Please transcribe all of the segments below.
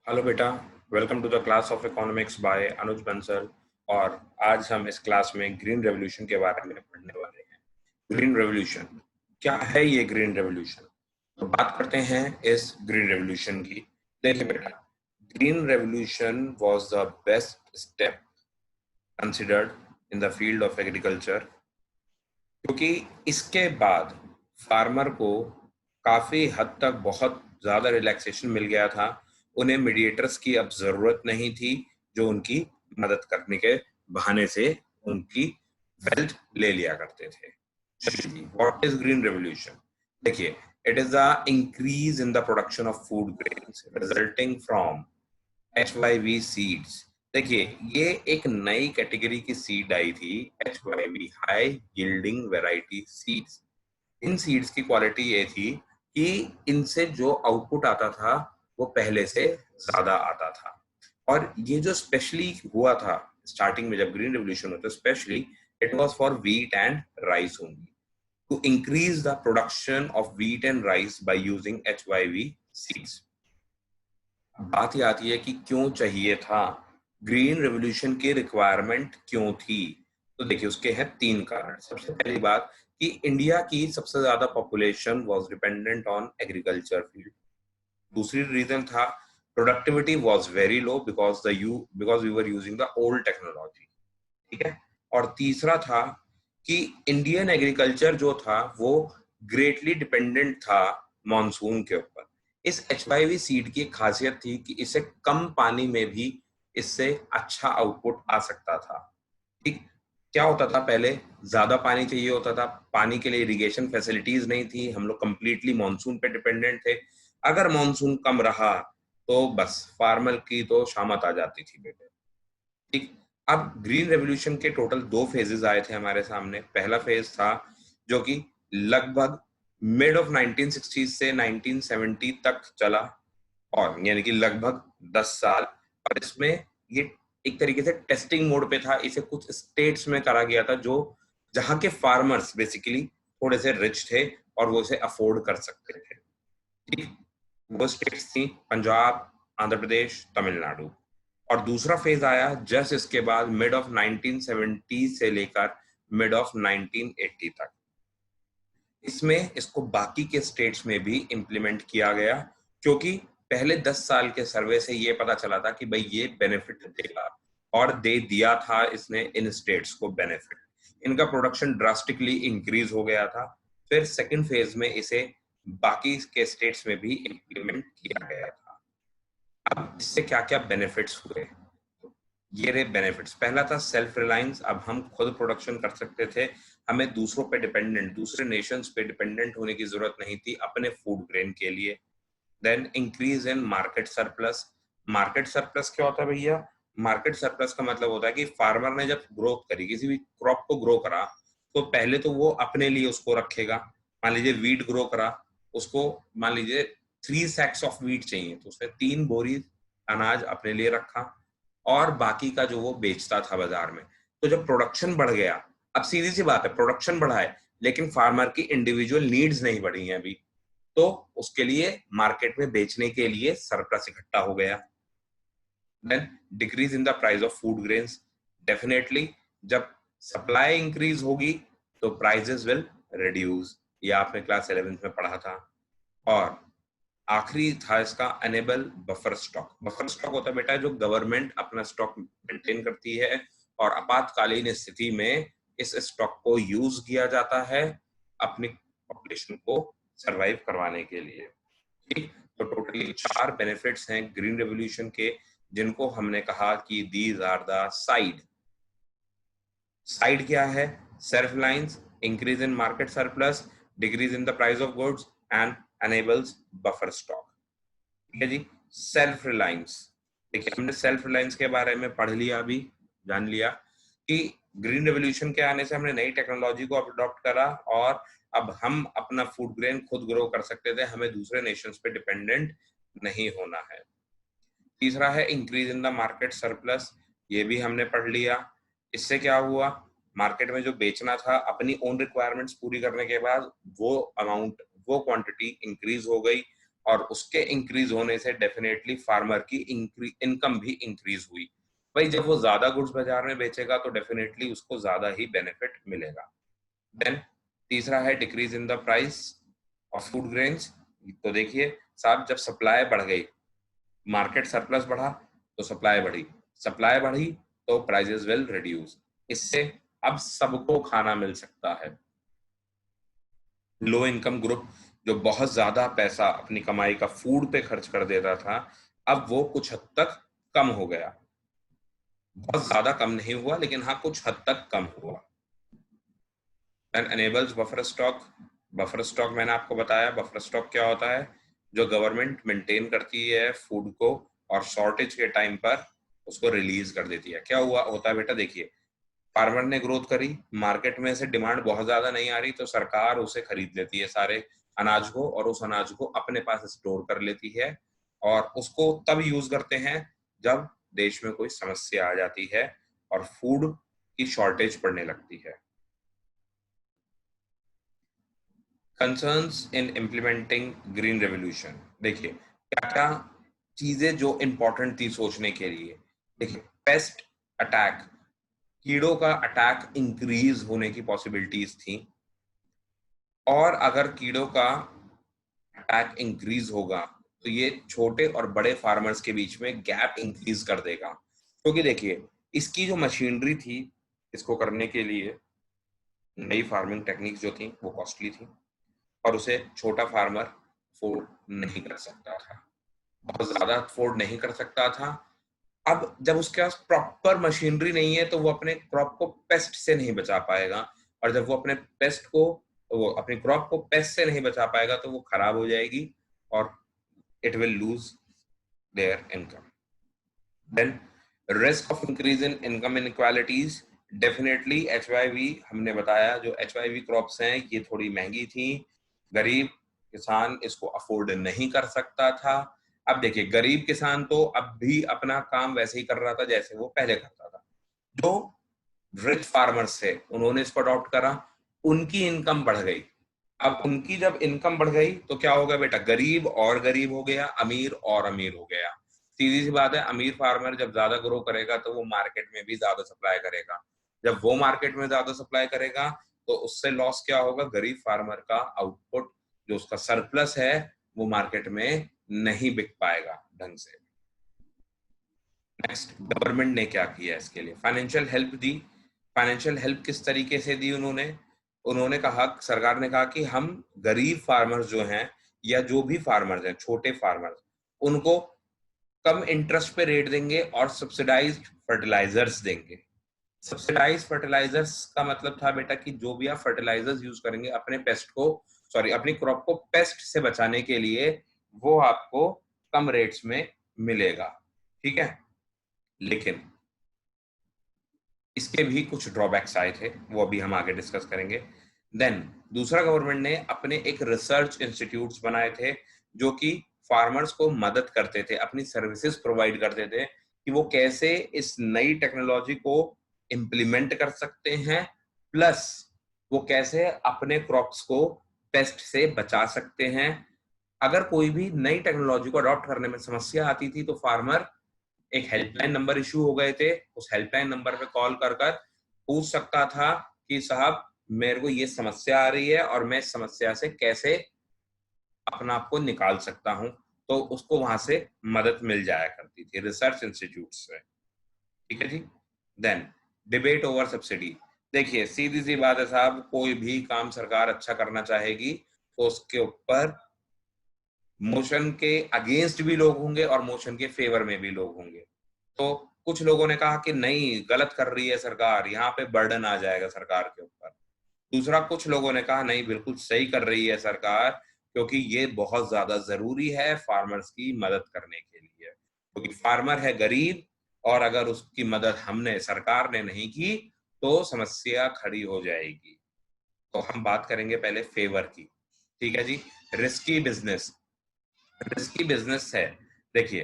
Hello बेटा, welcome to the class of economics by Anuj Bansal. और आज हम इस क्लास में ग्रीन रेवोल्यूशन के बारे में पढ़ने वाले हैं। ग्रीन रेवोल्यूशन क्या है? ये ग्रीन रेवोल्यूशन, तो बात करते हैं इस ग्रीन रेवोल्यूशन की। देखिए बेटा, green revolution was the best step considered in the field of agriculture, क्योंकि इसके बाद फार्मर को काफी हद तक बहुत ज्यादा रिलैक्सेशन मिल गया था। उन्हें मीडिएटर्स की अब जरूरत नहीं थी, जो उनकी मदद करने के बहाने से उनकी वेल्थ ले लिया करते थे। What is green revolution? देखिए, it is a increase in the production of food grains resulting from HYV seeds. देखिए, ये एक नई कैटेगरी की सीड आई थी, HYV high yielding variety seeds. इन सीड्स की क्वालिटी ये थी कि इनसे जो आउटपुट आता था वो पहले से ज्यादा आता था। और ये जो स्पेशली हुआ था स्टार्टिंग में जब ग्रीन रेवोल्यूशन हुआ था, specially it was for wheat and rice only, to increase the production of wheat and rice by using HYV seeds. बात ये आती है कि क्यों चाहिए था, ग्रीन रेवोल्यूशन की रिक्वायरमेंट क्यों थी? तो देखिए, उसके हैं तीन कारण। सबसे पहली बात कि इंडिया की सबसे ज्यादा population was dependent on agriculture field. दूसरी रीजन था productivity was very low because we were using the old technology. ठीक है। और तीसरा था कि इंडियन एग्रीकल्चर जो था वो ग्रेटली डिपेंडेंट था मॉनसून के ऊपर। इस HYV सीड की एक खासियत थी कि इसे कम पानी में भी इससे अच्छा आउटपुट आ सकता था। ठीक। क्या होता था पहले, ज्यादा पानी चाहिए होता था, पानी के लिए इरिगेशन फैसिलिटीज नहीं थी, हम लोग कंप्लीटली मॉनसून पे डिपेंडेंट थे। अगर मॉनसून कम रहा तो बस फार्मर की तो शामत आ जाती थी बेटे। ठीक। अब ग्रीन रेवोल्यूशन के टोटल दो फेजेस आए थे हमारे सामने। पहला फेज था जो कि लगभग मिड ऑफ 1960 से 1970 तक चला, और यानी कि लगभग 10 साल। और इसमें ये एक तरीके से टेस्टिंग मोड पे था। इसे कुछ स्टेट्स में करा गया था जो जहां के फार्मर्स बेसिकली थोड़े से रिच थे और वो इसे अफोर्ड कर सकते थे। ठीक। वो स्टेट्स थी पंजाब, आंध्र प्रदेश, तमिलनाडु। और दूसरा फेज आया जस्ट इसके बाद, मिड ऑफ 1970 से लेकर मिड ऑफ 1980 तक। इसमें इसको बाकी के स्टेट्स में भी इंप्लीमेंट किया गया, क्योंकि पहले 10 साल के सर्वे से ये पता चला था कि भाई ये बेनिफिट देगा, और दे दिया था इसने इन स्टेट्स को बेनिफिट। इनका प्रोडक्शन ड्रास्टिकली इंक्रीज हो गया था। फिर सेकंड फेज में इसे बाकी के स्टेट्स में भी इंप्लीमेंट किया गया था। अब इससे क्या क्या बेनिफिट्स हुए? ये रहे बेनिफिट्स। पहला था सेल्फ रिलायंस। अब हम खुद प्रोडक्शन कर सकते थे, हमें दूसरों पे डिपेंडेंट, दूसरे नेशंस पे डिपेंडेंट होने की जरूरत नहीं थी अपने फूड ग्रेन के लिए। Then increase in market surplus. Market surplus क्या होता है भैया? मार्केट सरप्लस का मतलब होता है कि फार्मर ने जब ग्रोथ करी, किसी भी क्रॉप को ग्रो करा, तो पहले तो वो अपने लिए उसको रखेगा। मान लीजिए वीट ग्रो करा, उसको मान लीजिए 3 sacks ऑफ वीट चाहिए, तो उसने 3 बोरी अनाज अपने लिए रखा, और बाकी का जो वो बेचता था बाजार में। तो जब प्रोडक्शन बढ़ गया, अब सीधी सी बात है, प्रोडक्शन बढ़ा है लेकिन फार्मर की इंडिविजुअल नीड्स नहीं बढ़ी हैं अभी, तो उसके लिए मार्केट में बेचने के लिए सरप्लस इकट्ठा हो गया। Then decrease in the price of food grains. Definitely जब सप्लाई इंक्रीज होगी तो प्राइसेस विल रिड्यूस। ये आपने क्लास 11th में पढ़ा था। और आखिरी था इसका enable buffer stock. Buffer stock होता है बेटा जो गवर्नमेंट अपना स्टॉक मेंटेन करती है, और आपातकालीन स्थिति में इस स्टॉक को यूज किया जाता है अपनी पॉपुलेशन को सरवाइव करवाने के लिए। ठीक। तो टोटली 4 बेनिफिट्स हैं ग्रीन रेवोल्यूशन के, जिनको हमने कहा कि these are the side. Side क्या है? Self reliance, increase in market surplus, decrease in the price of goods, and enables buffer stock. ठीक है जी। सेल्फ रिलायंस, देखिए हमने सेल्फ रिलायंस के बारे में पढ़ लिया, अभी जान लिया कि ग्रीन रेवोल्यूशन के आने से हमने नई टेक्नोलॉजी को अडॉप्ट करा, और अब हम अपना फूड ग्रेन खुद ग्रो कर सकते थे, हमें दूसरे नेशंस पे डिपेंडेंट नहीं होना है। तीसरा है increase in the market surplus, ये भी हमने पढ़ लिया। इससे क्या हुआ, मार्केट में जो बेचना था अपनी ओन रिक्वायरमेंट्स पूरी करने के बाद, वो अमाउंट, वो क्वांटिटी इंक्रीज हो गई, और उसके इंक्रीज होने से डेफिनेटली फार्मर की इनकम भी इंक्रीज हुई। भाई जब वो ज्यादा गुड्स बाजार में बेचेगा तो डेफिनेटली उसको ज्यादा ही बेनिफिट मिलेगा। देन तीसरा है decrease in the price of food grains. तो देखिए साहब, जब सप्लाई बढ़ गई, मार्केट सरप्लस बढ़ा तो सप्लाई बढ़ी तो प्राइसेस विल रिड्यूस। इससे अब सबको खाना मिल सकता है। लो इनकम ग्रुप जो बहुत ज्यादा पैसा अपनी कमाई का फूड पे खर्च कर देता था, अब वो कुछ हद तक कम हो गया। बहुत ज्यादा कम नहीं हुआ, लेकिन हाँ कुछ हद तक कम हुआ। And enables buffer stock. Buffer stock मैंने आपको बताया, बफर स्टॉक क्या होता है? जो गवर्नमेंट मेंटेन करती है फूड को और शॉर्टेज के टाइम पर उसको रिलीज कर देती है। क्या हुआ होता है बेटा, देखिए फार्मर ने ग्रोथ करी, मार्केट में से डिमांड बहुत ज्यादा नहीं आ रही तो सरकार उसे खरीद लेती है सारे अनाज को, और उस अनाज को अपने पास स्टोर कर लेती है और उसको तब यूज करते हैं जब देश में कोई समस्या आ जाती है और फूड की शॉर्टेज पड़ने लगती है। Concerns in implementing green revolution. देखिए क्या क्या चीजें जो इंपॉर्टेंट थी सोचने के लिए। देखिए पेस्ट अटैक, कीड़ों का अटैक इंक्रीज होने की पॉसिबिलिटीज थी, और अगर कीड़ों का अटैक इंक्रीज होगा तो ये छोटे और बड़े फार्मर्स के बीच में गैप इंक्रीज कर देगा। क्योंकि देखिए इसकी जो मशीनरी थी, इसको करने के लिए नई फार्मिंग टेक्निक्स जो थी वो कॉस्टली थी और उसे छोटा फार्मर अफोर्ड नहीं कर सकता था, बहुत ज्यादा अफोर्ड नहीं कर सकता था। अब जब उसके पास प्रॉपर मशीनरी नहीं है तो वो अपने क्रॉप को पेस्ट से नहीं बचा पाएगा, और जब वो अपनी क्रॉप को पेस्ट से नहीं बचा पाएगा तो वो खराब हो जाएगी और it will lose their income. Then risk of increase in income inequalities. Definitely HYV हमने बताया, जो HYV क्रॉप्स हैं ये थोड़ी महंगी थी, गरीब किसान इसको अफोर्ड नहीं कर सकता था। अब देखिए गरीब किसान तो अब भी अपना काम वैसे ही कर रहा था जैसे वो पहले करता था। जो रिच फार्मर्स थे उन्होंने इसको अडॉप्ट करा, उनकी इनकम बढ़ गई। अब उनकी जब इनकम बढ़ गई तो क्या हो गया बेटा, गरीब और गरीब हो गया, अमीर और अमीर हो गया। सीधी सी बात है, अमीर फार्मर जब ज्यादा ग्रो करेगा तो वो मार्केट में भी ज्यादा सप्लाई करेगा। जब वो मार्केट में ज्यादा सप्लाई करेगा तो उससे लॉस क्या होगा, गरीब फार्मर का आउटपुट जो उसका सरप्लस है वो मार्केट में नहीं बिक पाएगा ढंग से। नेक्स्ट, गवर्नमेंट ने क्या किया इसके लिए? फाइनेंशियल हेल्प दी। फाइनेंशियल हेल्प किस तरीके से दी उन्होंने? उन्होंने कहा, सरकार ने कहा कि हम गरीब फार्मर्स जो हैं या जो भी फार्मर्स हैं छोटे फार्मर्स, उनको कम इंटरेस्ट पे रेट देंगे और सब्सिडाइज्ड फर्टिलाइजर्स देंगे। सब्सिडाइज्ड फर्टिलाइजर्स का मतलब था बेटा कि जो भी आप फर्टिलाइजर्स यूज करेंगे अपनी क्रॉप को पेस्ट से बचाने के लिए, वो आपको कम रेट्स में मिलेगा। ठीक है, लेकिन इसके भी कुछ ड्रॉबैक्स आए थे, वो अभी हम आगे डिस्कस करेंगे। देन दूसरा, गवर्नमेंट ने अपने एक रिसर्च इंस्टीट्यूट्स बनाए थे जो कि फार्मर्स को मदद करते थे, अपनी सर्विसेज प्रोवाइड करते थे कि वो कैसे इस नई टेक्नोलॉजी को इम्प्लीमेंट कर सकते हैं, प्लस वो कैसे अपने क्रॉप्स को पेस्ट से बचा सकते हैं। अगर कोई भी नई टेक्नोलॉजी को अडॉप्ट करने में समस्या आती थी तो फार्मर एक हेल्पलाइन नंबर इशू हो गए थे, उस हेल्पलाइन नंबर पे कॉल कर कर पूछ सकता था कि साहब मेरे को ये समस्या आ रही है और मैं इस समस्या से कैसे अपना आप को निकाल सकता हूं, तो उसको वहां से मदद मिल जाया करती थी रिसर्च इंस्टीट्यूट से। ठीक है जी। Then debate over subsidy. देखिए सीधी सी बात है साहब, कोई भी काम सरकार अच्छा करना चाहेगी तो उसके ऊपर मोशन के अगेंस्ट भी लोग होंगे और मोशन के फेवर में भी लोग होंगे। तो कुछ लोगों ने कहा कि नहीं गलत कर रही है सरकार, यहाँ पे बर्डन आ जाएगा सरकार के ऊपर। दूसरा, कुछ लोगों ने कहा नहीं बिल्कुल सही कर रही है सरकार, क्योंकि ये बहुत ज्यादा जरूरी है फार्मर्स की मदद करने के लिए, क्योंकि फार्मर है गरीब और अगर उसकी मदद हमने सरकार ने नहीं की तो समस्या खड़ी हो जाएगी। तो हम बात करेंगे पहले फेवर की। ठीक है जी। Risky business. रिस्की बिजनेस है, देखिए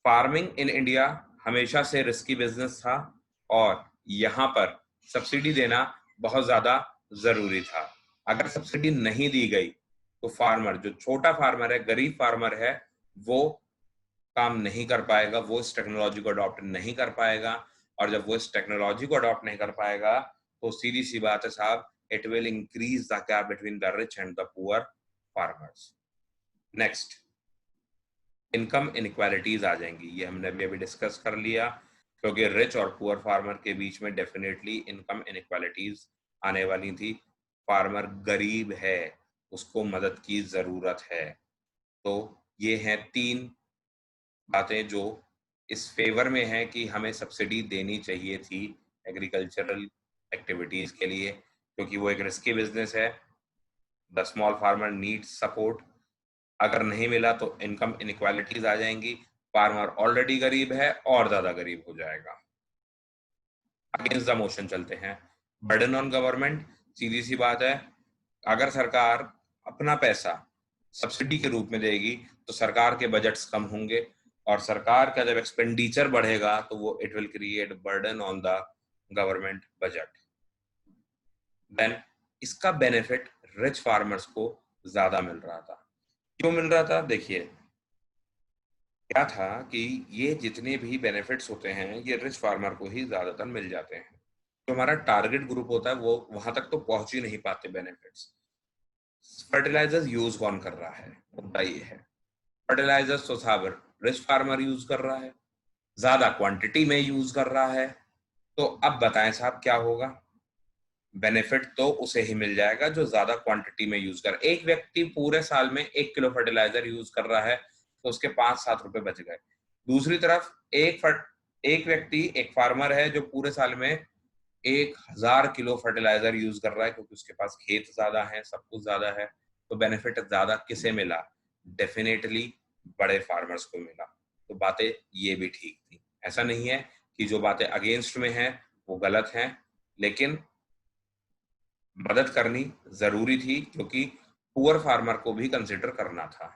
फार्मिंग इन इंडिया हमेशा से रिस्की बिजनेस था और यहाँ पर सब्सिडी देना बहुत ज्यादा जरूरी था। अगर सब्सिडी नहीं दी गई तो फार्मर, जो छोटा फार्मर है, गरीब फार्मर है, वो काम नहीं कर पाएगा, वो इस टेक्नोलॉजी को अडॉप्ट नहीं कर पाएगा। और जब वो इस टेक्नोलॉजी को अडॉप्ट नहीं कर पाएगा तो सीधी सी बात है साहब, it will increase the gap between the rich and the poor farmers. Next, income inequalities आ जाएंगी। ये हमने अभी डिस्कस कर लिया, क्योंकि रिच और पुअर फार्मर के बीच में डेफिनेटली इनकम इनइक्वालिटीज आने वाली थी। फार्मर गरीब है, उसको मदद की जरूरत है। तो ये हैं 3 बातें जो इस फेवर में है कि हमें सब्सिडी देनी चाहिए थी एग्रीकल्चरल एक्टिविटीज के लिए, क्योंकि वो एक रिस्की बिजनेस है। The small farmer needs support. अगर नहीं मिला तो इनकम इनइक्वालिटीज आ जाएंगी, फार्मर ऑलरेडी गरीब है और ज्यादा गरीब हो जाएगा। अगेंस्ट द मोशन चलते हैं। बर्डन ऑन गवर्नमेंट, सीधी सी बात है, अगर सरकार अपना पैसा सब्सिडी के रूप में देगी तो सरकार के बजट्स कम होंगे, और सरकार का जब एक्सपेंडिचर बढ़ेगा तो वो it will create burden on the government budget. Then इसका बेनिफिट रिच फार्मर्स को ज्यादा मिल रहा था। क्यों मिल रहा था? देखिए, क्या था कि ये जितने भी बेनिफिट्स होते हैं ये रिच फार्मर को ही ज्यादातर मिल जाते हैं। जो हमारा टारगेट ग्रुप होता है वो वहां तक तो पहुंच ही नहीं पाते बेनिफिट्स। फर्टिलाइजर्स यूज कौन कर रहा है? मुद्दा ये है। फर्टिलाइजर्स तो साहब रिच फार्मर यूज कर रहा है, ज्यादा क्वांटिटी में यूज कर रहा है। तो अब बताएं साहब क्या होगा? बेनिफिट तो उसे ही मिल जाएगा जो ज्यादा क्वांटिटी में यूज कर। एक व्यक्ति पूरे साल में 1 किलो फर्टिलाइजर यूज कर रहा है तो उसके 5-7 रुपए बच गए। दूसरी तरफ एक व्यक्ति, एक फार्मर है जो पूरे साल में 1000 किलो फर्टिलाइजर यूज कर रहा है, क्योंकि उसके पास खेत ज्यादा है, सब कुछ ज्यादा है। तो बेनिफिट ज्यादा किसे मिला? डेफिनेटली बड़े फार्मर्स को मिला। तो बातें ये भी ठीक थी। ऐसा नहीं है कि जो बातें अगेंस्ट में है वो गलत हैं, लेकिन मदद करनी जरूरी थी क्योंकि पुअर फार्मर को भी कंसिडर करना था।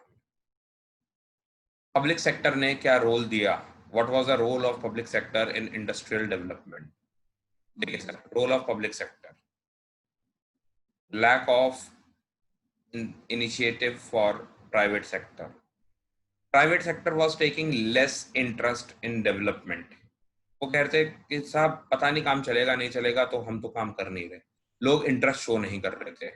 पब्लिक सेक्टर ने क्या रोल दिया? What was the role of public sector in industrial development? देखिए sir, role of public sector, lack of initiative for private sector. Private sector was taking less interest in development. वो कहते कि साहब पता नहीं काम चलेगा नहीं चलेगा, तो हम तो काम कर नहीं रहे। लोग इंटरेस्ट शो नहीं कर रहे थे।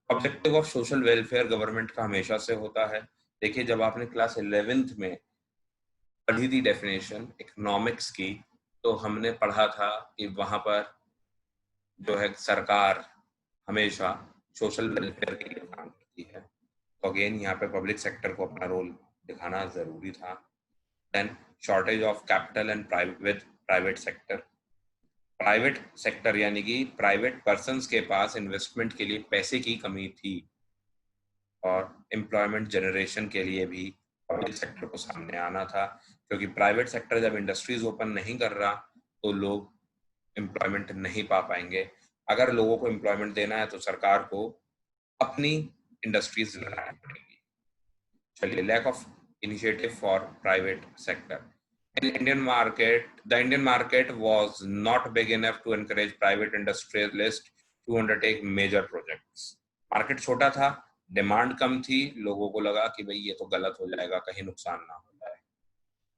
Objective of social welfare government का हमेशा से होता है। देखिए, जब आपने क्लास 11th में पढ़ी थी डेफिनेशन इकोनॉमिक्स की, तो हमने पढ़ा था कि वहां पर जो है सरकार हमेशा सोशल वेलफेयर के लिए काम करती है। तो अगेन यहाँ पे पब्लिक सेक्टर को अपना रोल दिखाना जरूरी था। Then shortage of capital and private sector. Private sector यानी कि प्राइवेट पर्सन्स के पास इन्वेस्टमेंट के लिए पैसे की कमी थी, और एम्प्लॉयमेंट जनरेशन के लिए भी पब्लिक सेक्टर को सामने आना था, क्योंकि प्राइवेट सेक्टर जब इंडस्ट्रीज ओपन नहीं कर रहा तो लोग एम्प्लॉयमेंट नहीं पा पाएंगे। अगर लोगों को एम्प्लॉयमेंट देना है तो सरकार को अपनी इंडस्ट्रीज लगानी पड़ेगी। चलिए, lack of initiative for private sector in Indian market. The Indian market was not big enough to encourage private industrialists to undertake major projects. Market छोटा था, डिमांड कम थी, लोगों को लगा कि भाई ये तो गलत हो जाएगा, कहीं नुकसान ना हो जाए।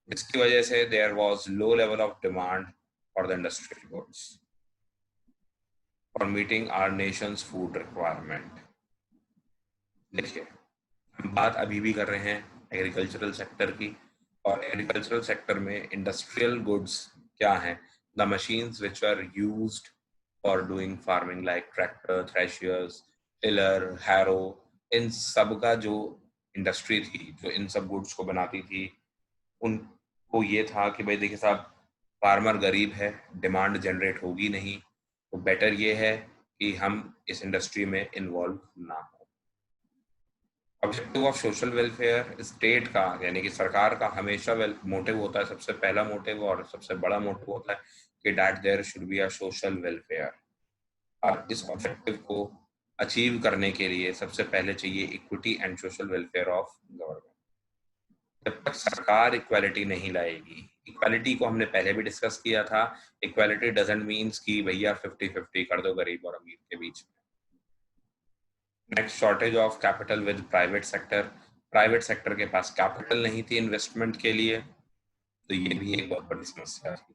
इसकी वजह से there was low level of demand for the industrial goods for meeting our nation's food requirement. देखिए, हम बात अभी भी कर रहे हैं एग्रीकल्चरल सेक्टर की, और एग्रीकल्चरल सेक्टर में इंडस्ट्रियल गुड्स क्या हैं? The machines which are used for doing farming like tractor, threshers, tiller, harrow, इन सब का जो इंडस्ट्री थी, जो इन सब गुड्स को बनाती थी, उनको ये था कि भाई देखिए साहब, फार्मर गरीब है, डिमांड जनरेट होगी नहीं, तो बेटर ये है कि हम इस इंडस्ट्री में इन्वॉल्व ना हो। Objective of social welfare, state का यानी कि सरकार का हमेशा मोटिव होता है, सबसे पहला मोटिव और सबसे बड़ा मोटिव होता है कि that there should be a social welfare. और इस ऑब्जेक्टिव को अचीव करने के लिए सबसे पहले चाहिए equity and social welfare of government. जब तक सरकार इक्वालिटी नहीं लाएगी, इक्वालिटी को हमने पहले भी डिस्कस किया था, इक्वालिटी डजंट मीन्स कि भैया 50-50 कर दो गरीब और अमीर के बीच में। Next, shortage of capital with private sector. Private sector के पास कैपिटल नहीं थी इन्वेस्टमेंट के लिए, तो ये भी एक बहुत बड़ी समस्या थी।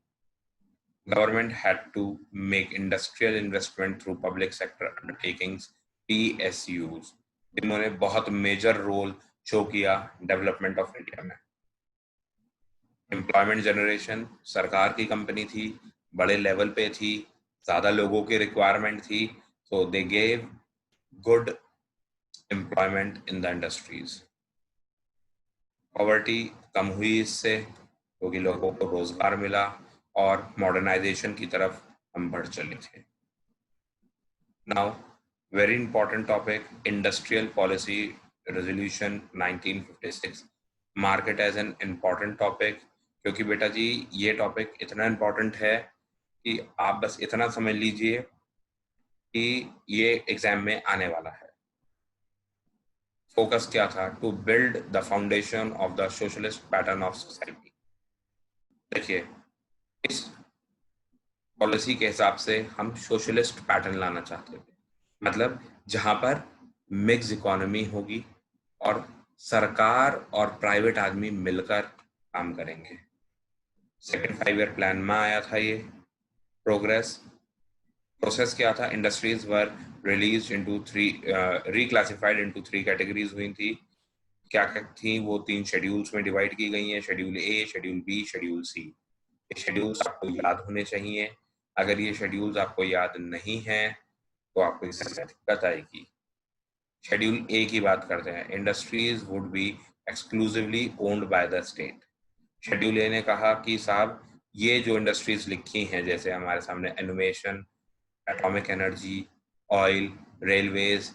Government had to make industrial investment through public sector undertakings, PSUs। इन्होंने बहुत मेजर रोल शो किया डेवलपमेंट ऑफ इंडिया में। एम्प्लॉयमेंट जनरेशन, सरकार की कंपनी थी, बड़े लेवल पे थी, ज्यादा लोगों की रिक्वायरमेंट थी, so they gave good employment in the industries। Poverty कम हुई इससे, क्योंकि लोगों को रोजगार मिला और मॉडर्नाइजेशन की तरफ हम बढ़ चले थे। Now very important topic, industrial policy resolution 1956, market as an important topic. क्योंकि बेटा जी ये टॉपिक इतना इम्पॉर्टेंट है कि आप बस इतना समझ लीजिए कि ये एग्जाम में आने वाला है। फोकस क्या था? To build the foundation of the socialist pattern of society. देखिए, इस पॉलिसी के हिसाब से हम सोशलिस्ट पैटर्न लाना चाहते थे, मतलब जहां पर मिक्स इकोनॉमी होगी और सरकार और प्राइवेट आदमी मिलकर काम करेंगे। सेकेंड 5 ईयर प्लान में आया था ये। प्रोसेस क्या था? इंडस्ट्रीज वर release into three, reclassified into 3 categories हुई थी। क्या क्या थी वो? 3 शेड्यूल्स में डिवाइड की गई हैं, शेड्यूल ए, शेड्यूल बी, शेड्यूल सी। ये शेड्यूल्स आपको याद होने चाहिए। अगर ये शेड्यूल्स आपको याद नहीं है तो आपको इससे दिक्कत आएगी। शेड्यूल ए की बात करते हैं, industries would be exclusively owned by the state. Schedule A ने कहा कि साहब ये जो इंडस्ट्रीज लिखी हैं, जैसे हमारे सामने animation, atomic energy, oil, railways,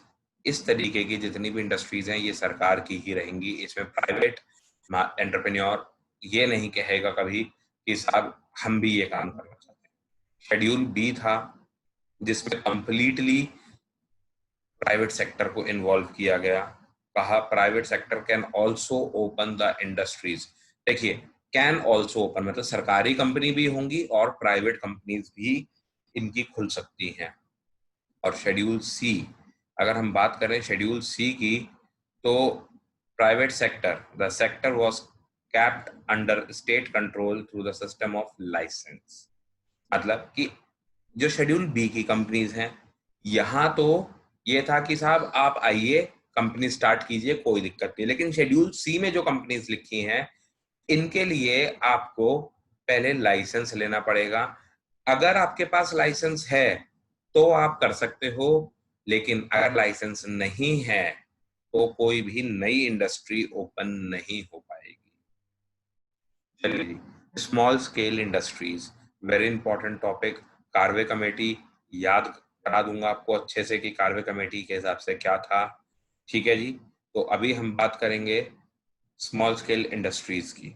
इस तरीके की जितनी भी इंडस्ट्रीज हैं ये सरकार की ही रहेंगी। इसमें प्राइवेट एंटरप्रेन्योर ये नहीं कहेगा कभी कि साहब हम भी ये काम करना चाहते हैं। शेड्यूल बी था जिसमें कंप्लीटली प्राइवेट सेक्टर को इन्वॉल्व किया गया। कहा private sector can also open the industries. देखिए, कैन ऑल्सो ओपन मतलब सरकारी कंपनी भी होंगी और प्राइवेट कंपनीज भी इनकी खुल सकती हैं। और शेड्यूल सी, अगर हम बात करें शेड्यूल सी की, तो private sector, the sector was capped under state control through the system of license. मतलब कि जो शेड्यूल बी की कंपनीज हैं, यहां तो ये था कि साहब आप आइए कंपनी स्टार्ट कीजिए, कोई दिक्कत नहीं। लेकिन शेड्यूल सी में जो कंपनीज लिखी हैं इनके लिए आपको पहले लाइसेंस लेना पड़ेगा। अगर आपके पास लाइसेंस है तो आप कर सकते हो, लेकिन अगर लाइसेंस नहीं है तो कोई भी नई इंडस्ट्री ओपन नहीं हो पाएगी। चलिए, small scale industries, very important topic. Karve committee याद करा दूंगा आपको अच्छे से कि कार्वे कमेटी के हिसाब से क्या था। ठीक है जी, तो अभी हम बात करेंगे स्मॉल स्केल इंडस्ट्रीज की।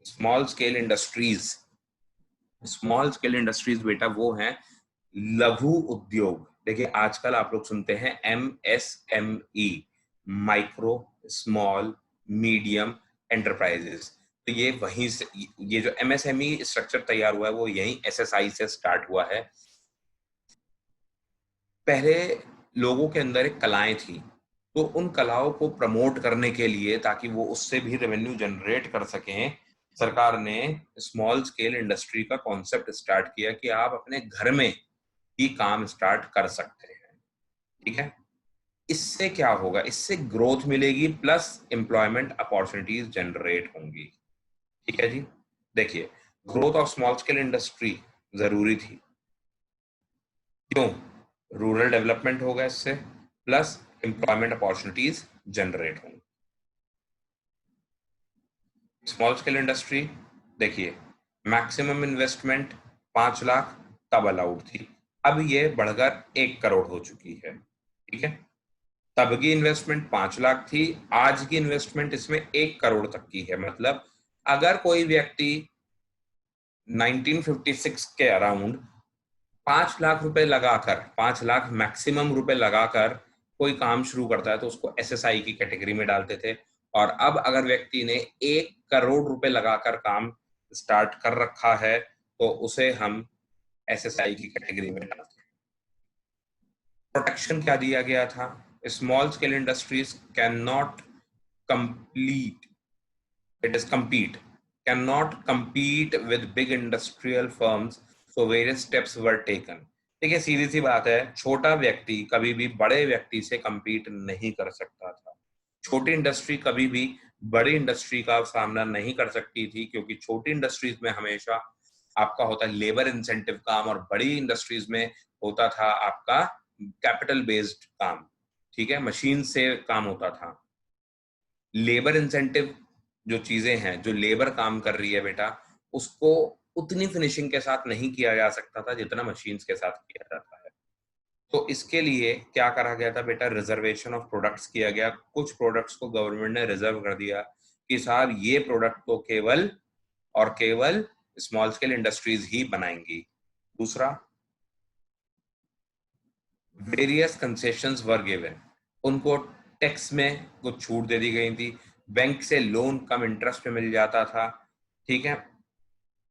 Small scale industries, small scale industries बेटा वो हैं लघु उद्योग। देखिए आजकल आप लोग सुनते हैं MSME, micro small medium enterprises. तो ये वहीं से, ये जो MSME स्ट्रक्चर तैयार हुआ है वो यहीं SSI से स्टार्ट हुआ है। पहले लोगों के अंदर एक कलाएं थी, तो उन कलाओं को प्रमोट करने के लिए, ताकि वो उससे भी रेवेन्यू जनरेट कर सकें, सरकार ने स्मॉल स्केल इंडस्ट्री का कॉन्सेप्ट स्टार्ट किया कि आप अपने घर में ही काम स्टार्ट कर सकते हैं। ठीक है, इससे क्या होगा? इससे ग्रोथ मिलेगी प्लस एम्प्लॉयमेंट अपॉर्चुनिटीज जनरेट होंगी। ठीक है जी, देखिए growth of small scale industry जरूरी थी। क्यों? रूरल डेवलपमेंट होगा इससे, प्लस एम्प्लॉयमेंट अपॉर्चुनिटीज जनरेट होंगी। स्मॉल स्केल इंडस्ट्री, देखिए मैक्सिमम इन्वेस्टमेंट 5 लाख तब अलाउड थी, अब ये बढ़कर 1 करोड़ हो चुकी है। ठीक है, तब की इन्वेस्टमेंट 5 लाख थी, आज की इन्वेस्टमेंट इसमें 1 करोड़ तक की है। मतलब अगर कोई व्यक्ति 1956 के अराउंड 5 लाख रुपए लगाकर, 5 लाख मैक्सिमम रुपए लगाकर कोई काम शुरू करता है तो उसको SSI की कैटेगरी में डालते थे। और अब अगर व्यक्ति ने 1 करोड़ रुपए लगाकर काम स्टार्ट कर रखा है तो उसे हम SSI की कैटेगरी में डालते हैं। प्रोटेक्शन क्या दिया गया था? small scale industries cannot complete it is compete cannot compete with big industrial firms, so various steps were taken. देखिए सीधी सी बात है, छोटा व्यक्ति कभी भी बड़े व्यक्ति से compete नहीं कर सकता था। छोटी इंडस्ट्री कभी भी बड़ी इंडस्ट्री का सामना नहीं कर सकती थी, क्योंकि छोटी इंडस्ट्रीज में हमेशा आपका होता है लेबर इंसेंटिव काम, और बड़ी इंडस्ट्रीज में होता था आपका कैपिटल बेस्ड काम। ठीक है, मशीन से काम होता था। लेबर इंसेंटिव जो चीजें हैं, जो लेबर काम कर रही है बेटा, उसको उतनी फिनिशिंग के साथ नहीं किया जा सकता था जितना मशीन्स के साथ किया जाता है। तो इसके लिए क्या करा गया था बेटा, रिजर्वेशन ऑफ प्रोडक्ट्स किया गया। कुछ प्रोडक्ट्स को गवर्नमेंट ने रिजर्व कर दिया कि साहब ये प्रोडक्ट तो केवल और केवल स्मॉल स्केल इंडस्ट्रीज ही बनाएंगी। दूसरा, वेरियस कंसेशंस वर गिवन, उनको टैक्स में कुछ छूट दे दी गई थी, बैंक से लोन कम इंटरेस्ट पे मिल जाता था। ठीक है,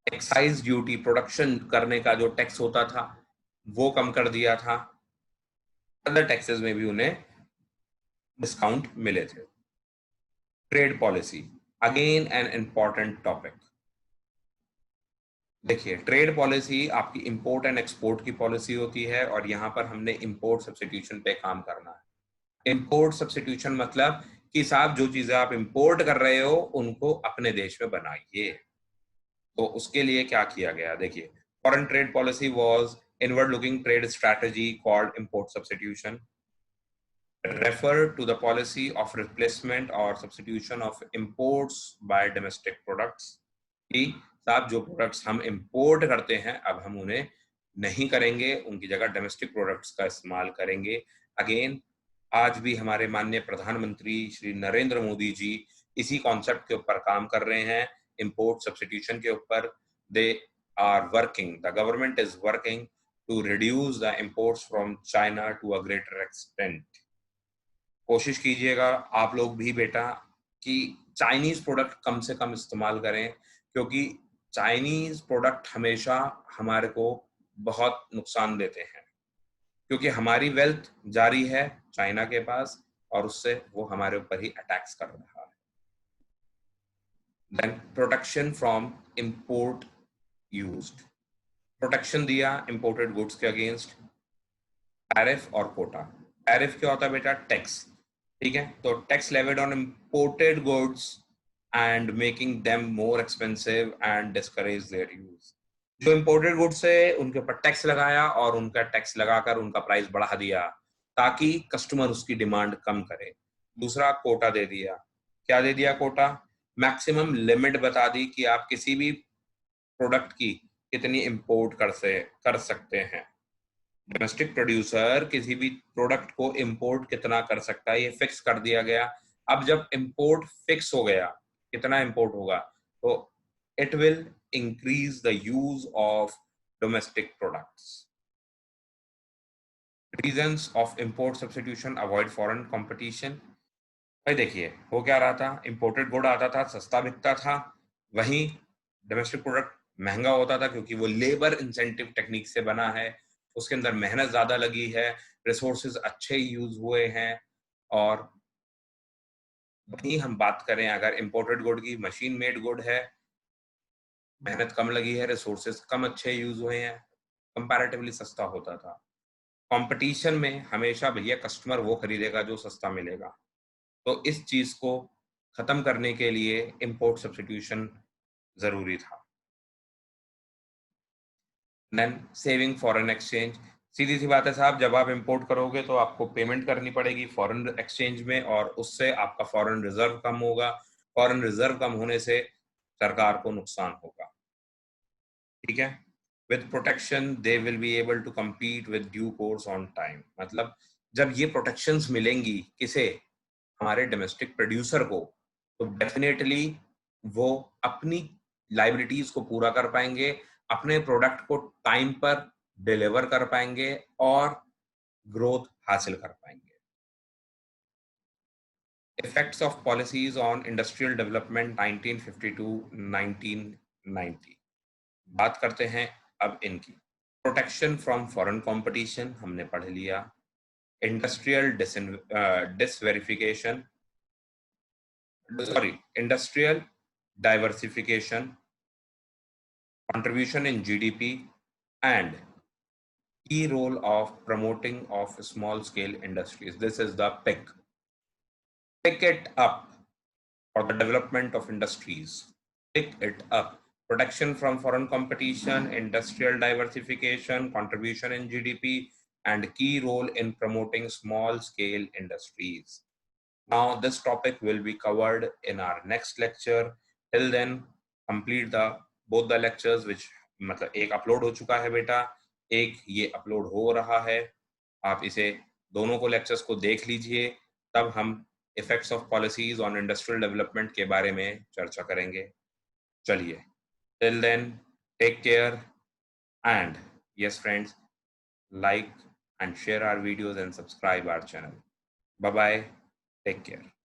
एक्साइज ड्यूटी, प्रोडक्शन करने का जो टैक्स होता था वो कम कर दिया था। अदर टैक्सेस में भी उन्हें डिस्काउंट मिले थे। Trade policy, again an important topic. देखिए, ट्रेड पॉलिसी आपकी इंपोर्ट एंड एक्सपोर्ट की पॉलिसी होती है, और यहां पर हमने इंपोर्ट सब्स्टिट्यूशन पे काम करना है। इंपोर्ट सब्स्टिट्यूशन मतलब कि साहब जो चीजें आप इंपोर्ट कर रहे हो उनको अपने देश में बनाइए। तो उसके लिए क्या किया गया, देखिए, foreign trade policy was inward looking trade strategy called import substitution, refer to the policy of replacement or substitution of imports by domestic products, कि साहब जो प्रोडक्ट्स हम इंपोर्ट करते हैं अब हम उन्हें नहीं करेंगे, उनकी जगह डोमेस्टिक प्रोडक्ट्स का इस्तेमाल करेंगे। अगेन, आज भी हमारे माननीय प्रधानमंत्री श्री नरेंद्र मोदी जी इसी कॉन्सेप्ट के ऊपर काम कर रहे हैं, इंपोर्ट सब्स्टिट्यूशन के ऊपर। They are working, the government is working to reduce the imports from China to a greater extent. कोशिश कीजिएगा आप लोग भी बेटा कि चाइनीज प्रोडक्ट कम से कम इस्तेमाल करें, क्योंकि चाइनीज प्रोडक्ट हमेशा हमारे को बहुत नुकसान देते हैं, क्योंकि हमारी वेल्थ जारी है चाइना के पास, और उससे वो हमारे ऊपर ही अटैक्स कर रहा है। Then protection from import used, protection दिया इंपोर्टेड गुड्स के अगेंस्ट। टैरिफ और कोटा, टैरिफ क्या होता है बेटा, टैक्स। ठीक है, तो tax levied on imported goods and making them more expensive and discourage their use. जो इंपोर्टेड गुड्स है उनके ऊपर टैक्स लगाया, और उनका टैक्स लगाकर उनका प्राइस बढ़ा दिया ताकि कस्टमर उसकी डिमांड कम करे। दूसरा, कोटा दे दिया। क्या दे दिया कोटा, मैक्सिमम लिमिट बता दी कि आप किसी भी प्रोडक्ट की कितनी इंपोर्ट कर सकते हैं। डोमेस्टिक प्रोड्यूसर किसी भी प्रोडक्ट को इंपोर्ट कितना कर सकता है, ये फिक्स कर दिया गया। अब जब इंपोर्ट फिक्स हो गया कितना इंपोर्ट होगा, तो it will increase the use of domestic products. Reasons of import substitution, avoid foreign competition. भाई देखिए, हो क्या रहा था, इंपोर्टेड गुड आता था, सस्ता बिकता था, वहीं डोमेस्टिक प्रोडक्ट महंगा होता था, क्योंकि वो लेबर इंसेंटिव टेक्निक से बना है, उसके अंदर मेहनत ज्यादा लगी है, रिसोर्सेज अच्छे यूज हुए हैं। और वहीं हम बात करें अगर इंपोर्टेड गुड की, मशीन मेड गुड है, मेहनत कम लगी है, रिसोर्सेज कम अच्छे यूज हुए हैं, कंपैरेटिवली सस्ता होता था। कंपटीशन में हमेशा भैया कस्टमर वो खरीदेगा जो सस्ता मिलेगा, तो इस चीज को खत्म करने के लिए इंपोर्ट सब्स्टिट्यूशन जरूरी था। देन सेविंग फॉरेन एक्सचेंज, सीधी सी बात है साहब, जब आप इंपोर्ट करोगे तो आपको पेमेंट करनी पड़ेगी फॉरेन एक्सचेंज में, और उससे आपका फॉरेन रिजर्व कम होगा। फॉरेन रिजर्व कम होने से सरकार को नुकसान होगा। ठीक है, with protection they will be able to compete with due course on time, मतलब जब ये प्रोटेक्शंस मिलेंगी किसे, हमारे डोमेस्टिक प्रोड्यूसर को, तो डेफिनेटली वो अपनी लाइबिलिटीज को पूरा कर पाएंगे, अपने प्रोडक्ट को टाइम पर डिलीवर कर पाएंगे, और ग्रोथ हासिल कर पाएंगे। Effects of policies on industrial development 1952-1990, बात करते हैं अब इनकी। प्रोटेक्शन फ्रॉम फॉरेन कंपटीशन हमने पढ़ लिया, industrial disverification, sorry, industrial diversification, contribution in GDP, and key role of promoting of small scale industries. This is the pick. Pick it up for the development of industries. Pick it up. Protection from foreign competition, industrial diversification, contribution in GDP, and key role in promoting small scale industries. Now, this topic will be covered in our next lecture. Till then, complete the both the lectures, which मतलब एक upload हो चुका है बेटा, एक ये upload हो रहा है. आप इसे दोनों को लेक्चर्स को देख लीजिए, तब हम effects of policies on industrial development के बारे में चर्चा करेंगे. चलिए, till then, take care and yes friends, like and share our videos and subscribe our channel. Bye bye, take care.